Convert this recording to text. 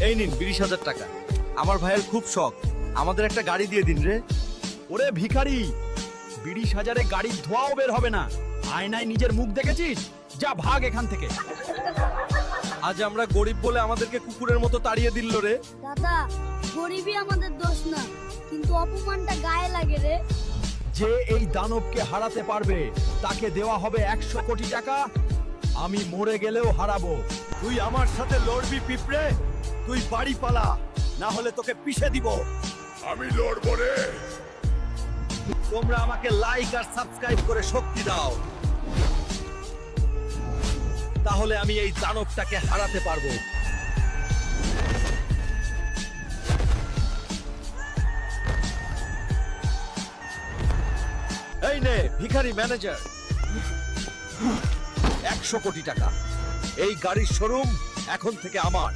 এই নিন 20,000 টাকা। আমার ভাইয়ের খুব শখ, আমাদের একটা গাড়ি দিয়ে দিন রে। ওরে ভিখারি, 20,000-এ গাড়ির ধোঁয়াও বের হবে না। আয়নায় নিজের মুখ দেখেছিস? যা ভাগ এখান থেকে। আজ আমরা গরিব বলে আমাদেরকে কুকুরের মতো তাড়িয়ে দিল রে। দাদা, গরিবই আমাদের দোষ না, কিন্তু অপমানটা গায়ে লাগে রে। যে এই দানবকে হারাতে পারবে তাকে দেওয়া হবে 100 কোটি টাকা। আমি মরে গেলেও হারাবো। তুই আমার সাথে লড়বি পিঁপড়ে? তুই বাড়ি পালা, না হলে তোকে পিষে দিব। আমি লড়বো রে। তোমরা আমাকে লাইক আর সাবস্ক্রাইব করে শক্তি দাও, তাহলে আমি এই দানবটাকে হারাতে পারবো। এই নে ভিখারি ম্যানেজার, 100 কোটি টাকা। এই গাড়ির শোরুম এখন থেকে আমার।